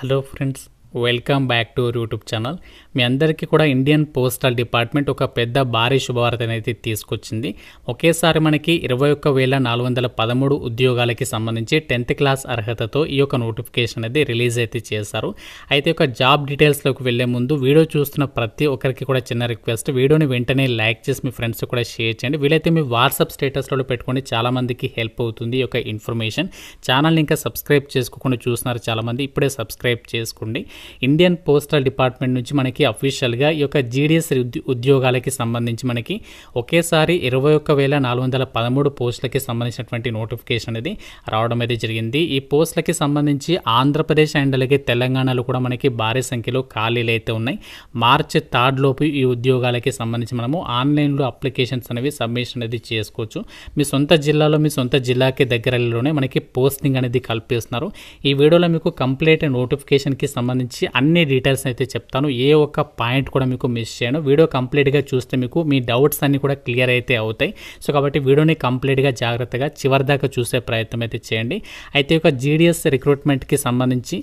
Hello friends, welcome back to YouTube channel. మీ అందరికీ కూడా ఇండియన్ పోస్టల్ డిపార్ట్మెంట్ ఒక పెద్ద భారీ శుభవార్తను అయితే తీసుకొచ్చింది. ఒకేసారి మనకి 21,413 ఉద్యోగాలకి సంబంధించి 10th క్లాస్ అర్హతతో ఈ యొక్క నోటిఫికేషన్ అనేది రిలీజ్ అయితే చేశారు. అయితే ఒక జాబ్ డీటెయిల్స్లోకి వెళ్లే ముందు వీడియో చూస్తున్న ప్రతి ఒక్కరికి కూడా చిన్న రిక్వెస్ట్, వీడియోని వెంటనే లైక్ చేసి మీ ఫ్రెండ్స్ కూడా షేర్ చేయండి. వీలైతే మీ వాట్సాప్ స్టేటస్లో పెట్టుకోండి, చాలామందికి హెల్ప్ అవుతుంది ఈ యొక్క ఇన్ఫర్మేషన్. ఛానల్ని ఇంకా సబ్స్క్రైబ్ చేసుకోకుండా చూస్తున్నారు చాలామంది, ఇప్పుడే సబ్స్క్రైబ్ చేసుకోండి. ఇండియన్ పోస్టల్ డిపార్ట్మెంట్ నుంచి మనకి అఫీషియల్గా ఈ యొక్క జీడీఎస్ ఉద్యోగాలకి సంబంధించి మనకి ఒకేసారి 21,413 పోస్టులకి సంబంధించినటువంటి నోటిఫికేషన్ అనేది రావడం అయితే జరిగింది. ఈ పోస్టులకి సంబంధించి ఆంధ్రప్రదేశ్ అండ్ అలాగే తెలంగాణలో కూడా మనకి భారీ సంఖ్యలో ఖాళీలు అయితే ఉన్నాయి. మార్చి 3 లోపు ఈ ఉద్యోగాలకి సంబంధించి మనము ఆన్లైన్లో అప్లికేషన్స్ అనేవి సబ్మిషన్ అనేది చేసుకోవచ్చు. మీ సొంత జిల్లాలో మీ సొంత జిల్లాకి దగ్గరలోనే మనకి పోస్టింగ్ అనేది కల్పిస్తున్నారు. ఈ వీడియోలో మీకు కంప్లీట్ నోటిఫికేషన్కి సంబంధించి అన్ని డీటెయిల్స్ అయితే చెప్తాను. ఏ ఒక్క పాయింట్ కూడా మీకు మిస్ చేయను. వీడియో కంప్లీట్గా చూస్తే మీకు మీ డౌట్స్ అన్ని కూడా క్లియర్ అయితే అవుతాయి. సో కాబట్టి వీడియోని కంప్లీట్గా జాగ్రత్తగా చివరి దాకా చూసే ప్రయత్నం అయితే చేయండి. అయితే ఒక జీడీఎస్ రిక్రూట్మెంట్కి సంబంధించి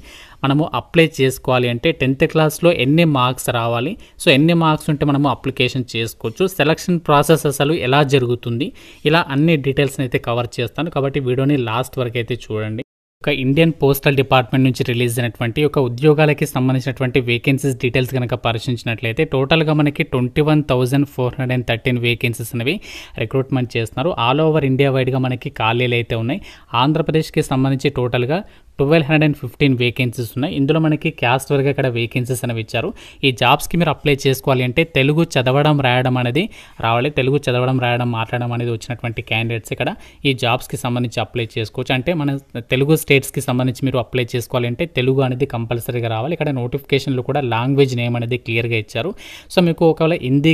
మనము అప్లై చేసుకోవాలి అంటే 10th క్లాస్లో ఎన్ని మార్క్స్ రావాలి, సో ఎన్ని మార్క్స్ ఉంటే మనము అప్లికేషన్ చేసుకోవచ్చు, సెలక్షన్ ప్రాసెస్ అసలు ఎలా జరుగుతుంది, ఇలా అన్ని డీటెయిల్స్ని అయితే కవర్ చేస్తాను. కాబట్టి వీడియోని లాస్ట్ వరకు అయితే చూడండి. ఒక ఇండియన్ పోస్టల్ డిపార్ట్మెంట్ నుంచి రిలీజ్ అయినటువంటి ఒక ఉద్యోగాలకి సంబంధించినటువంటి వేకెన్సీస్ డీటెయిల్స్ కనుక పరిశీలించినట్లయితే టోటల్గా మనకి 21,413 వేకెన్సీస్ అనేవి రిక్రూట్మెంట్ చేస్తున్నారు. ఆల్ ఓవర్ ఇండియా వైడ్గా మనకి ఖాళీలు అయితే ఉన్నాయి. ఆంధ్రప్రదేశ్కి సంబంధించి టోటల్గా 1,215 వేకెన్సీస్ ఉన్నాయి. ఇందులో మనకి క్యాస్ట్ వర్గా ఇక్కడ వేకెన్సీస్ అనేవి ఇచ్చారు. ఈ జాబ్స్కి మీరు అప్లై చేసుకోవాలి అంటే తెలుగు చదవడం రాయడం అనేది రావాలి. తెలుగు చదవడం రాయడం మాట్లాడడం అనేది వచ్చినటువంటి క్యాండిడేట్స్ ఇక్కడ ఈ జాబ్స్కి సంబంధించి అప్లై చేసుకోవచ్చు. అంటే మన తెలుగు స్టేట్స్కి సంబంధించి మీరు అప్లై చేసుకోవాలి అంటే తెలుగు అనేది కంపల్సరీగా రావాలి. ఇక్కడ నోటిఫికేషన్లో కూడా లాంగ్వేజ్ నేమ్ అనేది క్లియర్గా ఇచ్చారు. సో మీకు ఒకవేళ హిందీ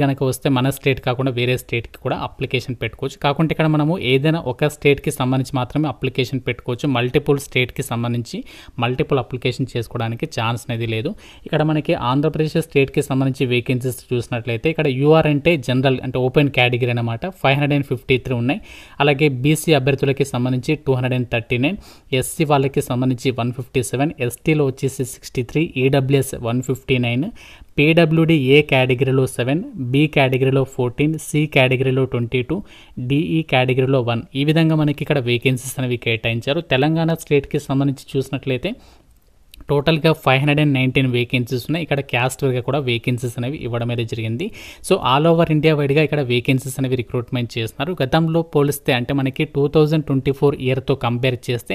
కనుక వస్తే మన స్టేట్ కాకుండా వేరే స్టేట్కి కూడా అప్లికేషన్ పెట్టుకోవచ్చు. కాకుంటే ఇక్కడ మనము ఏదైనా ఒక స్టేట్కి సంబంధించి మాత్రమే అప్లికేషన్ పెట్టుకోవచ్చు. మల్టిపుల్ స్టేట్కి సంబంధించి మల్టిపుల్ అప్లికేషన్ చేసుకోవడానికి ఛాన్స్ అనేది లేదు. ఇక్కడ మనకి ఆంధ్రప్రదేశ్ స్టేట్కి సంబంధించి వేకెన్సీస్ చూసినట్లయితే ఇక్కడ యూఆర్ అంటే జనరల్ అంటే ఓపెన్ కేటగిరీ అనమాట 553 ఉన్నాయి. అలాగే బీసీ అభ్యర్థులకి సంబంధించి 239, ఎస్సీ వాళ్ళకి సంబంధించి 157, ఎస్టీలో వచ్చేసి 63, ఈడబ్ల్యూఎస్ 159, పీడబ్ల్యూడీ ఏ కేటగిరీలో 7, బి కేటగిరీలో 14, సి కేటగిరీలో 22, డిఈ కేటగిరీలో 1. ఈ విధంగా మనకి ఇక్కడ వేకెన్సీస్ అనేవి కేటాయించారు. తెలంగాణ స్టేట్కి సంబంధించి చూసినట్లయితే టోటల్గా 519 వేకెన్సీస్ ఉన్నాయి. ఇక్కడ క్యాస్ట్ వర్గా కూడా వేకెన్సీస్ అనేవి ఇవ్వడం అనేది జరిగింది. సో ఆల్ ఓవర్ ఇండియా వైడ్గా ఇక్కడ వేకెన్సీస్ అనేవి రిక్రూట్మెంట్ చేస్తున్నారు. గతంలో పోలిస్తే అంటే మనకి 2024 ఇయర్తో కంపేర్ చేస్తే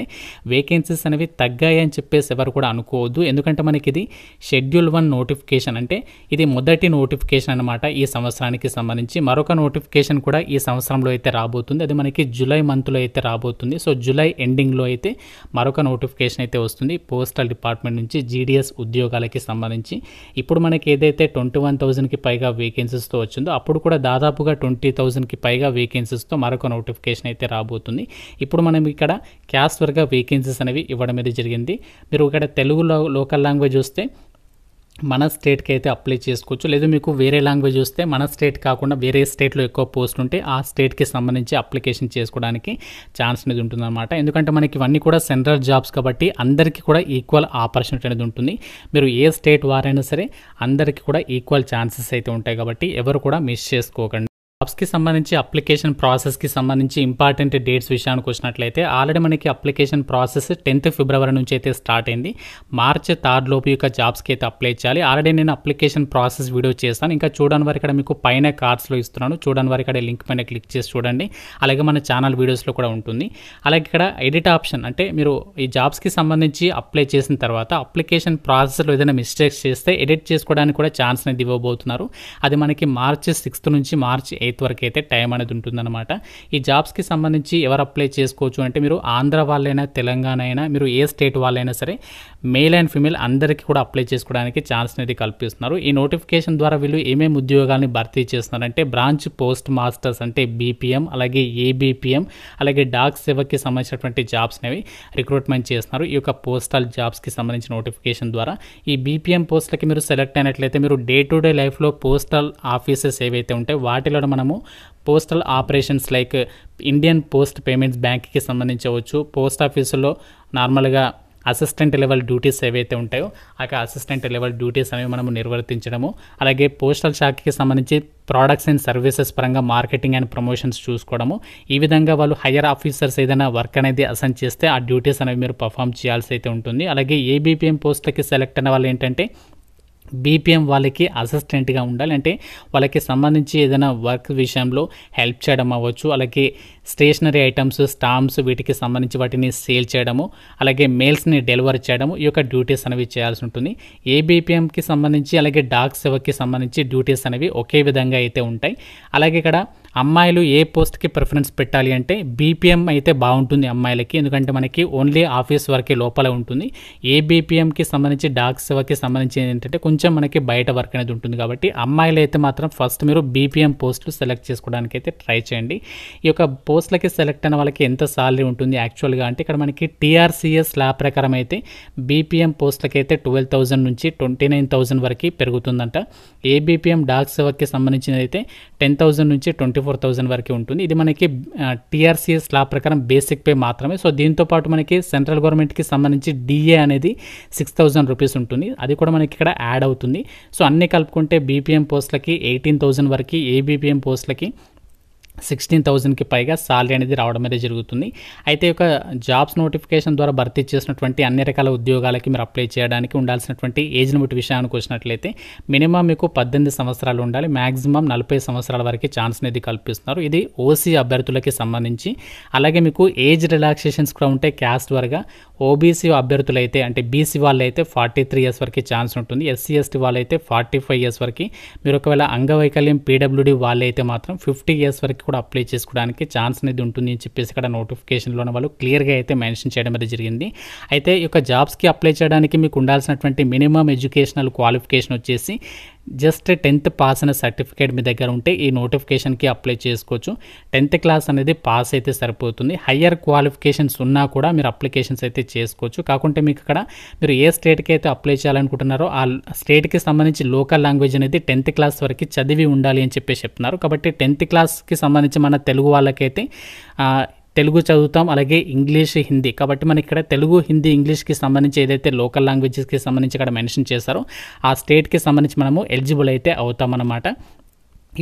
వేకెన్సీస్ అనేవి తగ్గాయి అని చెప్పేసి ఎవరు కూడా అనుకోవద్దు. ఎందుకంటే మనకి ఇది షెడ్యూల్ 1 నోటిఫికేషన్, అంటే ఇది మొదటి నోటిఫికేషన్ అనమాట. ఈ సంవత్సరానికి సంబంధించి మరొక నోటిఫికేషన్ కూడా ఈ సంవత్సరంలో అయితే రాబోతుంది. అది మనకి జూలై మంత్లో అయితే రాబోతుంది. సో జూలై ఎండింగ్లో అయితే మరొక నోటిఫికేషన్ అయితే వస్తుంది పోస్టల్ డిపార్ట్మెంట్ నుంచి జీడీఎస్ ఉద్యోగాలకి సంబంధించి. ఇప్పుడు మనకి ఏదైతే 21,000కి పైగా వేకెన్సీస్తో వచ్చిందో అప్పుడు కూడా దాదాపుగా 20,000కి పైగా వేకెన్సీస్తో మరొక నోటిఫికేషన్ అయితే రాబోతుంది. ఇప్పుడు మనం ఇక్కడ క్యాస్ట్ వర్గా వేకెన్సీస్ అనేవి ఇవ్వడం అనేది జరిగింది. మీరు ఇక్కడ తెలుగులో లోకల్ లాంగ్వేజ్ వస్తే మన స్టేట్కి అయితే అప్లై చేసుకోవచ్చు. లేదు మీకు వేరే లాంగ్వేజ్ వస్తే మన స్టేట్ కాకుండా వేరే స్టేట్లో ఎక్కువ పోస్ట్ ఉంటే ఆ స్టేట్కి సంబంధించి అప్లికేషన్ చేసుకోవడానికి ఛాన్స్ అనేది ఉంటుందన్నమాట. ఎందుకంటే మనకి ఇవన్నీ కూడా సెంట్రల్ జాబ్స్ కాబట్టి అందరికీ కూడా ఈక్వల్ ఆపర్చునిటీ అనేది ఉంటుంది. మీరు ఏ స్టేట్ వారైనా సరే అందరికీ కూడా ఈక్వల్ ఛాన్సెస్ అయితే ఉంటాయి కాబట్టి ఎవరు కూడా మిస్ చేసుకోకండి. జాబ్స్కి సంబంధించి అప్లికేషన్ ప్రాసెస్కి సంబంధించి ఇంపార్టెంట్ డేట్స్ విషయానికి వచ్చినట్లయితే ఆల్రెడీ మనకి అప్లికేషన్ ప్రాసెస్ 10th ఫిబ్రవరి నుంచి అయితే స్టార్ట్ అయింది. మార్చి 3 లోపు యొక్క జాబ్స్కి అయితే అప్లై చేయాలి. ఆల్రెడీ నేను అప్లికేషన్ ప్రాసెస్ వీడియో చేస్తాను. ఇంకా చూడని వారు ఇక్కడ మీకు పైన కార్డ్స్లో ఇస్తున్నాను, చూడని వారు ఇక్కడ లింక్ పైన క్లిక్ చేసి చూడండి. అలాగే మన ఛానల్ వీడియోస్లో కూడా ఉంటుంది. అలాగే ఇక్కడ ఎడిట్ ఆప్షన్, అంటే మీరు ఈ జాబ్స్కి సంబంధించి అప్లై చేసిన తర్వాత అప్లికేషన్ ప్రాసెస్లో ఏదైనా మిస్టేక్స్ చేస్తే ఎడిట్ చేసుకోవడానికి కూడా ఛాన్స్ అనేది ఇవ్వబోతున్నారు. అది మనకి మార్చి 6 నుంచి మార్చి 8 వరకు అయితే టైం అనేది ఉంటుందన్నమాట. ఈ జాబ్స్కి సంబంధించి ఎవరు అప్లై చేసుకోవచ్చు అంటే మీరు ఆంధ్ర వాళ్ళైనా తెలంగాణ అయినా మీరు ఏ స్టేట్ వాళ్ళైనా సరే మేల్ అండ్ ఫీమేల్ అందరికీ కూడా అప్లై చేసుకోవడానికి ఛాన్స్ అనేది కల్పిస్తున్నారు. ఈ నోటిఫికేషన్ ద్వారా వీళ్ళు ఏమేమి ఉద్యోగాల్ని భర్తీ చేస్తున్నారంటే బ్రాంచ్ పోస్ట్ మాస్టర్స్ అంటే బీపీఎం, అలాగే ఏబీపీఎం, అలాగే డాక్ సేవకి సంబంధించినటువంటి జాబ్స్ అనేవి రిక్రూట్మెంట్ చేస్తున్నారు ఈ యొక్క పోస్టల్ జాబ్స్కి సంబంధించిన నోటిఫికేషన్ ద్వారా. ఈ బీపీఎం పోస్టులకి మీరు సెలెక్ట్ అయినట్లయితే మీరు డే టు డే లైఫ్లో పోస్టల్ ఆఫీసెస్ ఏవైతే ఉంటాయో వాటిలో మనము postal operations like Indian post payments బ్యాంక్కి సంబంధించవచ్చు, పోస్ట్ ఆఫీసులో నార్మల్గా అసిస్టెంట్ లెవెల్ డ్యూటీస్ ఏవైతే ఉంటాయో ఆ అసిస్టెంట్ లెవెల్ డ్యూటీస్ అనేవి మనము నిర్వర్తించడము, అలాగే పోస్టల్ శాఖకి సంబంధించి ప్రోడక్ట్స్ అండ్ సర్వీసెస్ పరంగా మార్కెటింగ్ అండ్ ప్రమోషన్స్ చూసుకోవడము. ఈ విధంగా వాళ్ళు హైయర్ ఆఫీసర్స్ ఏదైనా వర్క్ అనేది అసైన్ చేస్తే ఆ డ్యూటీస్ అనేవి మీరు పర్ఫామ్ చేయాల్సి అయితే ఉంటుంది. అలాగే ఏబిపిఎం పోస్టులకి సెలెక్ట్ అయిన వాళ్ళు ఏంటంటే బీపీఎం వాళ్ళకి అసిస్టెంట్గా ఉండాలి. అంటే వాళ్ళకి సంబంధించి ఏదైనా వర్క్ విషయంలో హెల్ప్ చేయడం అవ్వచ్చు, అలాగే స్టేషనరీ ఐటమ్స్, స్టాంప్స్ వీటికి సంబంధించి వాటిని సేల్ చేయడము, అలాగే మెయిల్స్ని డెలివరీ చేయడము, ఈ యొక్క డ్యూటీస్ అనేవి చేయాల్సి ఉంటుంది. ఏబిపిఎంకి సంబంధించి అలాగే డాక్ సేవకి సంబంధించి డ్యూటీస్ అనేవి ఒకే విధంగా అయితే ఉంటాయి. అలాగే ఇక్కడ అమ్మాయిలు ఏ పోస్ట్కి ప్రిఫరెన్స్ పెట్టాలి అంటే బీపీఎం అయితే బాగుంటుంది అమ్మాయిలకి, ఎందుకంటే మనకి ఓన్లీ ఆఫీస్ వర్క్ లోపల ఉంటుంది. ఏ బీపీఎంకి సంబంధించి డాక్ సేవకి సంబంధించి ఏంటంటే కొంచెం మనకి బయట వర్క్ అనేది ఉంటుంది. కాబట్టి అమ్మాయిలు అయితే మాత్రం ఫస్ట్ మీరు బీపీఎం పోస్టులు సెలెక్ట్ చేసుకోవడానికి అయితే ట్రై చేయండి. ఈ యొక్క పోస్టులకి సెలెక్ట్ అయిన వాళ్ళకి ఎంత సాలరీ ఉంటుంది యాక్చువల్గా అంటే ఇక్కడ మనకి టీఆర్సీఎస్ లా ప్రకారం అయితే బీపీఎం పోస్టులకి అయితే 12,000 నుంచి 29,000 వరకు పెరుగుతుందంట. ఏ బీపీఎం డాక్ సేవకి సంబంధించినది అయితే 10,000 నుంచి 24,000 వరకు ఉంటుంది. ఇది మనకి టీఆర్సీఎస్ లా ప్రకారం బేసిక్ పే మాత్రమే. సో దీంతో పాటు మనకి సెంట్రల్ గవర్నమెంట్కి సంబంధించి డిఏ అనేది 6,000 రూపీస్ ఉంటుంది, అది కూడా మనకి ఇక్కడ యాడ్ అవుతుంది. సో అన్నీ కలుపుకుంటే బీపీఎం పోస్టులకి 18,000 వరకు, ఏబీపీఎం పోస్టులకి 16,000కి పైగా సాలరీ అనేది రావడం అనేది జరుగుతుంది. అయితే ఒక జాబ్స్ నోటిఫికేషన్ ద్వారా భర్తీ చేసినటువంటి అన్ని రకాల ఉద్యోగాలకి మీరు అప్లై చేయడానికి ఉండాల్సినటువంటి ఏజ్ లిమిట్ విషయానికి వచ్చినట్లయితే మినిమం మీకు 18 సంవత్సరాలు ఉండాలి, మ్యాక్సిమం 40 సంవత్సరాల వరకు ఛాన్స్ అనేది కల్పిస్తున్నారు. ఇది ఓసీ అభ్యర్థులకి సంబంధించి. అలాగే మీకు ఏజ్ రిలాక్సేషన్స్ కూడా ఉంటాయి క్యాస్ట్ వరగా. ఓబీసీ అభ్యర్థులు అయితే అంటే బీసీ వాళ్ళు అయితే 43 ఇయర్స్ వరకు ఛాన్స్ ఉంటుంది, ఎస్సీ ఎస్టీ వాళ్ళు అయితే 45 ఇయర్స్ వరకు, మీరు ఒకవేళ అంగవైకల్యం పీడబ్ల్యూడీ వాళ్ళు అయితే మాత్రం 50 ఇయర్స్ వరకు కూడా అప్లై చేసుకోవడానికి ఛాన్స్ అనేది ఉంటుంది అని చెప్పేసి ఇక్కడ నోటిఫికేషన్లో వాళ్ళు క్లియర్గా అయితే మెన్షన్ చేయడం అనేది జరిగింది. అయితే ఈ యొక్క జాబ్స్కి అప్లై చేయడానికి మీకు ఉండాల్సినటువంటి మినిమం ఎడ్యుకేషనల్ క్వాలిఫికేషన్ వచ్చేసి జస్ట్ 10th పాస్ అనే సర్టిఫికేట్ మీ దగ్గర ఉంటే ఈ నోటిఫికేషన్కి అప్లై చేసుకోవచ్చు. 10th క్లాస్ అనేది పాస్ అయితే సరిపోతుంది. హయ్యర్ క్వాలిఫికేషన్స్ ఉన్నా కూడా మీరు అప్లికేషన్స్ అయితే చేసుకోవచ్చు. కాకుంటే మీకు ఇక్కడ మీరు ఏ స్టేట్కి అయితే అప్లై చేయాలనుకుంటున్నారో ఆ స్టేట్కి సంబంధించి లోకల్ లాంగ్వేజ్ అనేది 10th క్లాస్ వరకు చదివి ఉండాలి అని చెప్పేసి చెప్తున్నారు. కాబట్టి 10th క్లాస్కి సంబంధించి మన తెలుగు వాళ్ళకైతే తెలుగు చదువుతాం, అలాగే ఇంగ్లీష్, హిందీ. కాబట్టి మనకి ఇక్కడ తెలుగు, హిందీ, ఇంగ్లీష్కి సంబంధించి ఏదైతే లోకల్ లాంగ్వేజెస్కి సంబంధించి ఇక్కడ మెన్షన్ చేశారో ఆ స్టేట్కి సంబంధించి మనము ఎలిజిబుల్ అయితే అవుతామన్నమాట.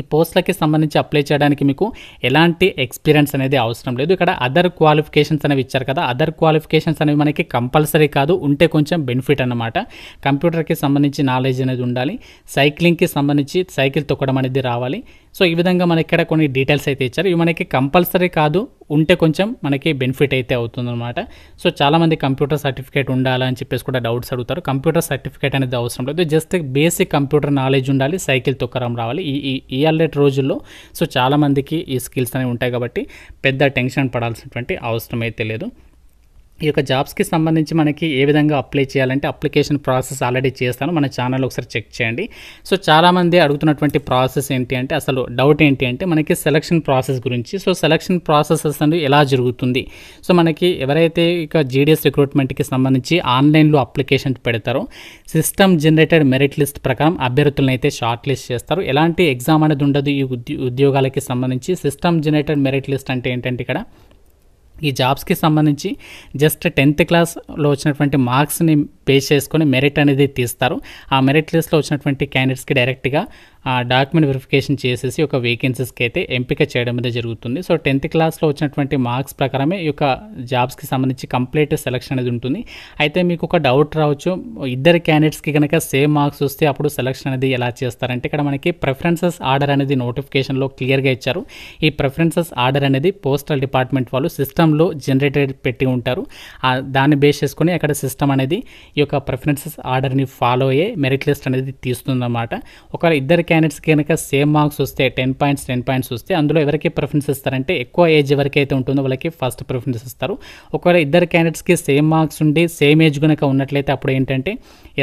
ఈ పోస్టులకి సంబంధించి అప్లై చేయడానికి మీకు ఎలాంటి ఎక్స్పీరియన్స్ అనేది అవసరం లేదు. ఇక్కడ అదర్ క్వాలిఫికేషన్స్ అనేవి ఇచ్చారు కదా, అదర్ క్వాలిఫికేషన్స్ అనేవి మనకి కంపల్సరీ కాదు, ఉంటే కొంచెం బెనిఫిట్ అన్నమాట. కంప్యూటర్కి సంబంధించి నాలెడ్జ్ అనేది ఉండాలి, సైక్లింగ్కి సంబంధించి సైకిల్ తొక్కడం అనేది రావాలి. సో ఈ విధంగా మనకి ఇక్కడ కొన్ని డీటెయిల్స్ అయితే ఇచ్చారు. ఇవి మనకి కంపల్సరీ కాదు, ఉంటే కొంచెం మనకి బెనిఫిట్ అయితే అవుతుందన్నమాట. సో చాలామంది కంప్యూటర్ సర్టిఫికేట్ ఉండాలా అని చెప్పేసి కూడా డౌట్స్ అడుగుతారు. కంప్యూటర్ సర్టిఫికేట్ అనేది అవసరం లేదు, జస్ట్ బేసిక్ కంప్యూటర్ నాలెడ్జ్ ఉండాలి, సైకిల్ తొక్కడం రావాలి ఈ అల్లెట్ రోజుల్లో. సో చాలామందికి ఈ స్కిల్స్ అనేవి ఉంటాయి కాబట్టి పెద్ద టెన్షన్ పడాల్సినటువంటి అవసరం అయితే లేదు. ఈ యొక్క జాబ్స్కి సంబంధించి మనకి ఏ విధంగా అప్లై చేయాలంటే అప్లికేషన్ ప్రాసెస్ ఆల్రెడీ చేస్తాను, మన ఛానల్ ఒకసారి చెక్ చేయండి. సో చాలామంది అడుగుతున్నటువంటి ప్రాసెస్ ఏంటి అంటే, అసలు డౌట్ ఏంటి అంటే మనకి సెలక్షన్ ప్రాసెస్ గురించి. సో సెలక్షన్ ప్రాసెసెస్ అనేది ఎలా జరుగుతుంది? సో మనకి ఎవరైతే ఇక జీడీఎస్ రిక్రూట్మెంట్కి సంబంధించి ఆన్లైన్లో అప్లికేషన్ పెడతారో సిస్టమ్ జనరేటెడ్ మెరిట్ లిస్ట్ ప్రకారం అభ్యర్థులను అయితే షార్ట్ లిస్ట్ చేస్తారు. ఎలాంటి ఎగ్జామ్ అనేది ఉండదు ఈ ఉద్యోగాలకి సంబంధించి. సిస్టమ్ జనరేటెడ్ మెరిట్ లిస్ట్ అంటే ఏంటంటే ఇక్కడ ఈ జాబ్స్కి సంబంధించి జస్ట్ 10th క్లాస్లో వచ్చినటువంటి మార్క్స్ని బేస్ చేసుకొని మెరిట్ అనేది తీస్తారు. ఆ మెరిట్ లిస్ట్లో వచ్చినటువంటి క్యాండిడేట్స్కి డైరెక్ట్గా డాక్యుమెంట్ వెరిఫికేషన్ చేసేసి ఒక వేకెన్సీస్కి అయితే ఎంపిక చేయడం అనేది జరుగుతుంది. సో 10th క్లాస్లో వచ్చినటువంటి మార్క్స్ ప్రకారమే ఈ యొక్క జాబ్స్కి సంబంధించి కంప్లీట్ సెలక్షన్ అనేది ఉంటుంది. అయితే మీకు ఒక డౌట్ రావచ్చు, ఇద్దరు క్యాండిడేట్స్కి కనుక సేమ్ మార్క్స్ వస్తే అప్పుడు సెలక్షన్ అనేది ఎలా చేస్తారంటే ఇక్కడ మనకి ప్రిఫరెన్సెస్ ఆర్డర్ అనేది నోటిఫికేషన్లో క్లియర్గా ఇచ్చారు. ఈ ప్రిఫరెన్సెస్ ఆర్డర్ అనేది పోస్టల్ డిపార్ట్మెంట్ వాళ్ళు సిస్టంలో జనరేటెడ్ పెట్టి ఉంటారు. దాన్ని బేస్ చేసుకొని అక్కడ సిస్టమ్ అనేది ఈ యొక్క ప్రిఫరెన్సెస్ ఆర్డర్ని ఫాలో అయ్యే మెరిట్ లిస్ట్ అనేది తీస్తుందన్నమాట. ఒకవేళ ఇద్దరు క్యాండిడేట్స్కి కనుక సేమ్ మార్క్స్ వస్తే 10 పాయింట్స్ వస్తే అందులో ఎవరికి ప్రిఫరెన్స్ ఇస్తారంటే ఎక్కువ ఏజ్ ఎవరికైతే ఉంటుందో వాళ్ళకి ఫస్ట్ ప్రిఫరెన్స్ ఇస్తారు. ఒకవేళ ఇద్దరు క్యాండిడేట్స్కి సేమ్ మార్క్స్ ఉండి సేమ్ ఏజ్ కనుక ఉన్నట్లయితే అప్పుడు ఏంటంటే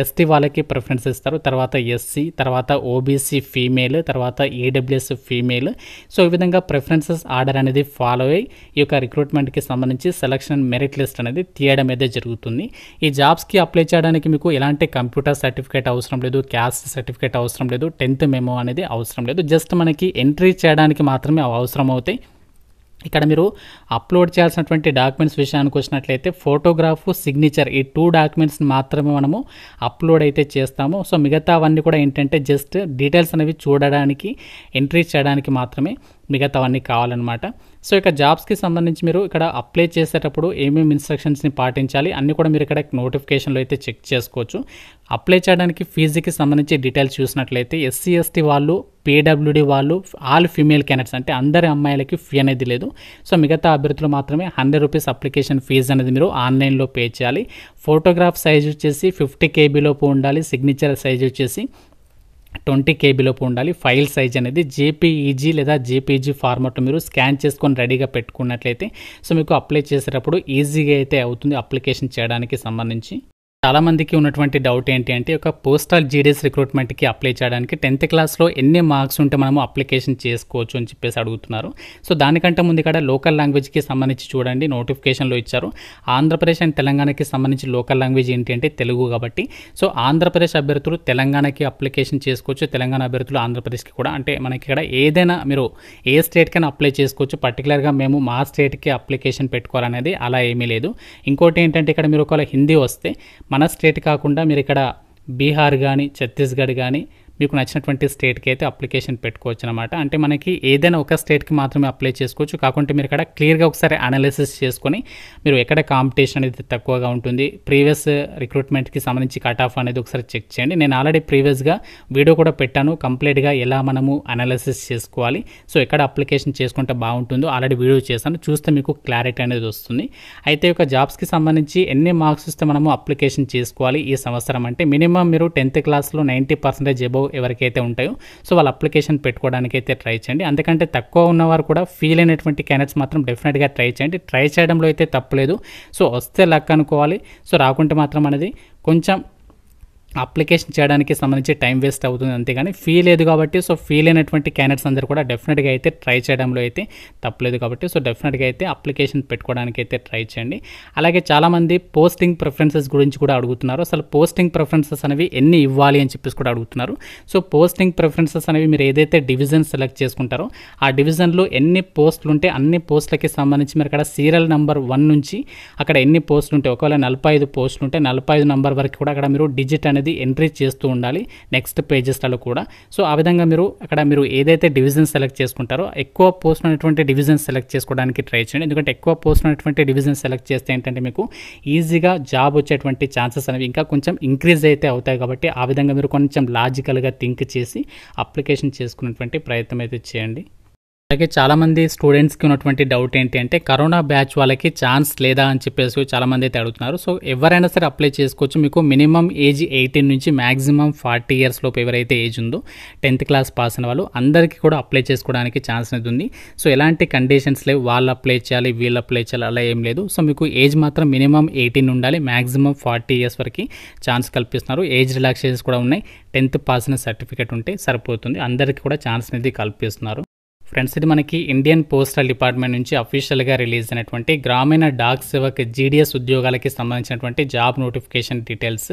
ఎస్టీ వాళ్ళకి ప్రిఫరెన్స్ ఇస్తారు, తర్వాత ఎస్సీ, తర్వాత ఓబీసీ ఫీమేల్, తర్వాత ఈడబ్ల్యూఎస్ ఫీమేల్. సో ఈ విధంగా ప్రిఫరెన్సెస్ ఆర్డర్ అనేది ఫాలో అయ్యి ఈ యొక్క రిక్రూట్మెంట్కి సంబంధించి సెలక్షన్ మెరిట్ లిస్ట్ అనేది తీయడం అయితే జరుగుతుంది. ఈ జాబ్స్కి అప్లై చేయడానికి మీకు ఎలాంటి కంప్యూటర్ సర్టిఫికేట్ అవసరం లేదు, క్యాస్ట్ సర్టిఫికేట్ అవసరం లేదు, 10th మెమో అనేది అవసరం లేదు. జస్ట్ మనకి ఎంట్రీ చేయడానికి మాత్రమే అవసరం అవుతాయి. ఇక్కడ మీరు అప్లోడ్ చేయాల్సినటువంటి డాక్యుమెంట్స్ విషయానికి వచ్చినట్లయితే ఫోటోగ్రాఫ్, సిగ్నేచర్ ఈ 2 డాక్యుమెంట్స్ని మాత్రమే మనము అప్లోడ్ అయితే చేస్తాము. సో మిగతావన్నీ కూడా ఏంటంటే జస్ట్ డీటెయిల్స్ అనేవి చూడడానికి, ఎంట్రీ చేయడానికి మాత్రమే మిగతావన్నీ కావాలన్నమాట. సో ఇక జాబ్స్కి సంబంధించి మీరు ఇక్కడ అప్లై చేసేటప్పుడు ఏమేమి ఇన్స్ట్రక్షన్స్ని పాటించాలి అన్నీ కూడా మీరు ఇక్కడ నోటిఫికేషన్లో అయితే చెక్ చేసుకోవచ్చు. అప్లై చేయడానికి ఫీజుకి సంబంధించి డీటెయిల్స్ చూసినట్లయితే ఎస్సీ, ఎస్టీ వాళ్ళు, పీడబ్ల్యూడీ వాళ్ళు, ఆల్ ఫీమేల్ క్యాండిడేట్స్ అంటే అందరి అమ్మాయిలకి ఫీ అనేది లేదు. సో మిగతా అభ్యర్థులు మాత్రమే 100 రూపీస్ అప్లికేషన్ ఫీజు అనేది మీరు ఆన్లైన్లో పే చేయాలి. ఫోటోగ్రాఫ్ సైజ్ వచ్చేసి 50 KB లోపు ఉండాలి. సిగ్నేచర్ సైజ్ వచ్చేసి 20 KB లోపు ఉండాలి. ఫైల్ సైజ్ అనేది జేపీఈజీ లేదా జేపీజీ ఫార్మాట్ మీరు స్కాన్ చేసుకొని రెడీగా పెట్టుకున్నట్లయితే సో మీకు అప్లై చేసేటప్పుడు ఈజీగా అయితే అవుతుంది అప్లికేషన్ చేయడానికి సంబంధించి. చాలామందికి ఉన్నటువంటి డౌట్ ఏంటి అంటే ఒక పోస్టల్ జీడీఎస్ రిక్రూట్మెంట్కి అప్లై చేయడానికి 10th క్లాస్లో ఎన్ని మార్క్స్ ఉంటే మనము అప్లికేషన్ చేసుకోవచ్చు అని చెప్పేసి అడుగుతున్నారు. సో దానికంటే ముందు ఇక్కడ లోకల్ లాంగ్వేజ్కి సంబంధించి చూడండి, నోటిఫికేషన్లో ఇచ్చారు. ఆంధ్రప్రదేశ్ అండ్ తెలంగాణకి సంబంధించి లోకల్ లాంగ్వేజ్ ఏంటి అంటే తెలుగు కాబట్టి సో ఆంధ్రప్రదేశ్ అభ్యర్థులు తెలంగాణకి అప్లికేషన్ చేసుకోవచ్చు, తెలంగాణ అభ్యర్థులు ఆంధ్రప్రదేశ్కి కూడా. అంటే మనకి ఇక్కడ ఏదైనా మీరు ఏ స్టేట్కైనా అప్లై చేసుకోవచ్చు. పర్టికులర్గా మేము మా స్టేట్కి అప్లికేషన్ పెట్టుకోవాలనేది అలా ఏమీ లేదు. ఇంకోటి ఏంటంటే ఇక్కడ మీరు ఒకవేళ హిందీ వస్తే మన స్టేట్ కాకుండా మీరు ఇక్కడ బీహార్ కానీ, ఛత్తీస్గఢ్ కానీ మీకు నచ్చినటువంటి స్టేట్కి అయితే అప్లికేషన్ పెట్టుకోవచ్చు అనమాట. అంటే మనకి ఏదైనా ఒక స్టేట్కి మాత్రమే అప్లై చేసుకోవచ్చు. కాకుంటే మీరు ఇక్కడ క్లియర్గా ఒకసారి అనాలిసిస్ చేసుకొని మీరు ఎక్కడ కాంపిటీషన్ అనేది తక్కువగా ఉంటుంది, ప్రీవియస్ రిక్రూట్మెంట్కి సంబంధించి కట్ ఆఫ్ అనేది ఒకసారి చెక్ చేయండి. నేను ఆల్రెడీ ప్రీవియస్గా వీడియో కూడా పెట్టాను కంప్లీట్గా ఎలా మనము అనాలిసిస్ చేసుకోవాలి, సో ఎక్కడ అప్లికేషన్ చేసుకుంటే బాగుంటుందో ఆల్రెడీ వీడియో చేశాను, చూస్తే మీకు క్లారిటీ అనేది వస్తుంది. అయితే ఒక జాబ్స్కి సంబంధించి ఎన్ని మార్క్స్ వస్తే మనము అప్లికేషన్ చేసుకోవాలి ఈ సంవత్సరం అంటే మినిమం మీరు 10th క్లాస్లో 90% అబౌవ్ ఎవరికైతే ఉంటాయో సో వాళ్ళ అప్లికేషన్ పెట్టుకోవడానికి అయితే ట్రై చేయండి. అందుకంటే తక్కువ ఉన్నవారు కూడా ఫీల్ అయినటువంటి క్యాండిడేట్స్ మాత్రం డెఫినెట్గా ట్రై చేయండి. ట్రై చేయడంలో అయితే తప్పలేదు. సో వస్తే లక్ అనుకోవాలి, సో రాకుంటే మాత్రం అనేది కొంచెం అప్లికేషన్ చేయడానికి సంబంధించి టైం వేస్ట్ అవుతుంది అంతేగాని ఫీ లేదు కాబట్టి సో ఫీల్ అయినటువంటి క్యాండిడేట్స్ అందరూ కూడా డెఫినెట్గా అయితే ట్రై చేయడంలో అయితే తప్పలేదు కాబట్టి సో డెఫినెట్గా అయితే అప్లికేషన్ పెట్టుకోవడానికి అయితే ట్రై చేయండి. అలాగే చాలామంది పోస్టింగ్ ప్రిఫరెన్సెస్ గురించి కూడా అడుగుతున్నారు. అసలు పోస్టింగ్ ప్రిఫరెన్సెస్ అనేవి ఎన్ని ఇవ్వాలి అని చెప్పేసి కూడా అడుగుతున్నారు. సో పోస్టింగ్ ప్రిఫరెన్సెస్ అనేవి మీరు ఏదైతే డివిజన్ సెలెక్ట్ చేసుకుంటారో ఆ డివిజన్లో ఎన్ని పోస్టులు ఉంటే అన్ని పోస్టులకి సంబంధించి మీరు అక్కడ సీరియల్ నెంబర్ 1 నుంచి అక్కడ ఎన్ని పోస్టులు ఉంటే ఒకవేళ 45 పోస్టులు ఉంటే 45 నెంబర్ వరకు కూడా అక్కడ మీరు డిజిట్ అనేది ఎంట్రీ చేస్తూ ఉండాలి నెక్స్ట్ పేజెస్లలో కూడా. సో ఆ విధంగా మీరు అక్కడ మీరు ఏదైతే డివిజన్ సెలెక్ట్ చేసుకుంటారో ఎక్కువ పోస్ట్ ఉన్నటువంటి డివిజన్ సెలెక్ట్ చేసుకోవడానికి ట్రై చేయండి. ఎందుకంటే ఎక్కువ పోస్ట్ ఉన్నటువంటి డివిజన్ సెలెక్ట్ చేస్తే ఏంటంటే మీకు ఈజీగా జాబ్ వచ్చేటువంటి ఛాన్సెస్ అనేవి ఇంకా కొంచెం ఇంక్రీజ్ అయితే అవుతాయి కాబట్టి ఆ విధంగా మీరు కొంచెం లాజికల్గా థింక్ చేసి అప్లికేషన్ చేసుకునేటువంటి ప్రయత్నం అయితే చేయండి. అలాగే చాలామంది స్టూడెంట్స్కి ఉన్నటువంటి డౌట్ ఏంటి అంటే కరోనా బ్యాచ్ వాళ్ళకి ఛాన్స్ లేదా అని చెప్పేసి చాలామంది అయితే అడుగుతున్నారు. సో ఎవరైనా సరే అప్లై చేసుకోవచ్చు. మీకు మినిమం ఏజ్ 18 నుంచి మ్యాక్సిమం 40 ఇయర్స్ లోపు ఎవరైతే ఏజ్ ఉందో 10th క్లాస్ పాస్ అయిన వాళ్ళు అందరికీ కూడా అప్లై చేసుకోవడానికి ఛాన్స్ అనేది ఉంది. సో ఎలాంటి కండిషన్స్ లేవు, వాళ్ళు అప్లై చేయాలి వీళ్ళు అప్లై చేయాలి అలా ఏం లేదు. సో మీకు ఏజ్ మాత్రం మినిమం 18 ఉండాలి, మ్యాక్సిమం 40 ఇయర్స్ వరకు ఛాన్స్ కల్పిస్తున్నారు. ఏజ్ రిలాక్సేషన్స్ కూడా ఉన్నాయి. 10th పాస్ అయిన సర్టిఫికేట్ ఉంటే సరిపోతుంది. అందరికీ కూడా ఛాన్స్ అనేది కల్పిస్తున్నారు. ఫ్రెండ్స్ ఇది మనకి ఇండియన్ పోస్టల్ డిపార్ట్మెంట్ నుంచి అఫీషియల్గా రిలీజ్ అయినటువంటి గ్రామీణ డాక్ సేవక్ జీడీఎస్ ఉద్యోగాలకి సంబంధించినటువంటి జాబ్ నోటిఫికేషన్ డీటెయిల్స్.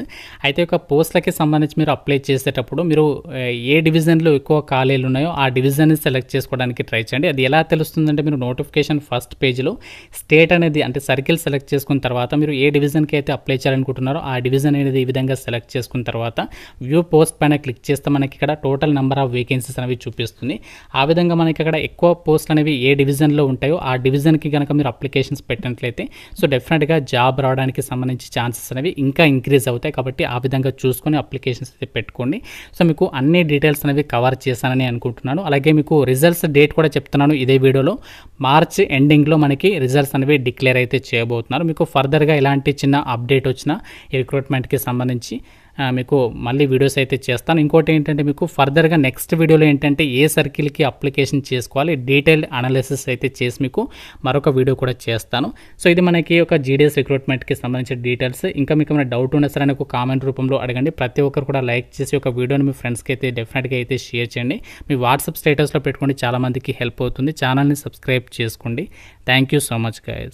అయితే ఒక పోస్టులకి సంబంధించి మీరు అప్లై చేసేటప్పుడు మీరు ఏ డివిజన్లో ఎక్కువ ఖాళీలు ఉన్నాయో ఆ డివిజన్ని సెలెక్ట్ చేసుకోవడానికి ట్రై చేయండి. అది ఎలా తెలుస్తుందంటే మీరు నోటిఫికేషన్ ఫస్ట్ పేజ్లో స్టేట్ అనేది అంటే సర్కిల్ సెలెక్ట్ చేసుకున్న తర్వాత మీరు ఏ డివిజన్కి అయితే అప్లై చేయాలనుకుంటున్నారో ఆ డివిజన్ అనేది ఈ విధంగా సెలెక్ట్ చేసుకున్న తర్వాత వ్యూ పోస్ట్ పైన క్లిక్ చేస్తే మనకి ఇక్కడ టోటల్ నెంబర్ ఆఫ్ వేకెన్సీస్ అనేవి చూపిస్తుంది. ఆ విధంగా మనకి అక్కడ ఎక్కువ పోస్టులు అనేవి ఏ డివిజన్లో ఉంటాయో ఆ డివిజన్కి కనుక మీరు అప్లికేషన్స్ పెట్టినట్లయితే సో డెఫినెట్గా జాబ్ రావడానికి సంబంధించి ఛాన్సెస్ అనేవి ఇంకా ఇంక్రీజ్ అవుతాయి. కాబట్టి ఆ విధంగా చూసుకొని అప్లికేషన్స్ అయితే పెట్టుకోండి. సో మీకు అన్ని డీటెయిల్స్ అనేవి కవర్ చేశానని అనుకుంటున్నాను. అలాగే మీకు రిజల్ట్స్ డేట్ కూడా చెప్తున్నాను ఇదే వీడియోలో. మార్చ్ ఎండింగ్లో మనకి రిజల్ట్స్ అనేవి డిక్లేర్ అయితే చేయబోతున్నారు. మీకు ఫర్దర్గా ఎలాంటి చిన్న అప్డేట్ వచ్చినా ఈ రిక్రూట్మెంట్కి సంబంధించి మీకు మళ్ళీ వీడియోస్ అయితే చేస్తాను. ఇంకోటి ఏంటంటే మీకు ఫర్దర్గా నెక్స్ట్ వీడియోలో ఏంటంటే ఏ సర్కిల్కి అప్లికేషన్ చేసుకోవాలి డీటెయిల్ అనాలిసిస్ అయితే చేసి మీకు మరొక వీడియో కూడా చేస్తాను. సో ఇది మనకి ఒక జీడీఎస్ రిక్రూట్మెంట్కి సంబంధించిన డీటెయిల్స్. ఇంకా మీకు ఏమైనా డౌట్ ఉన్నా సరే నాకు కామెంట్ రూపంలో అడగండి. ప్రతి ఒక్కరు కూడా లైక్ చేసి ఒక వీడియోని మీ ఫ్రెండ్స్కి అయితే డెఫినెట్గా అయితే షేర్ చేయండి. మీ వాట్సాప్ స్టేటస్లో పెట్టుకోండి, చాలామందికి హెల్ప్ అవుతుంది. ఛానల్ని సబ్స్క్రైబ్ చేసుకోండి. Thank you so much guys.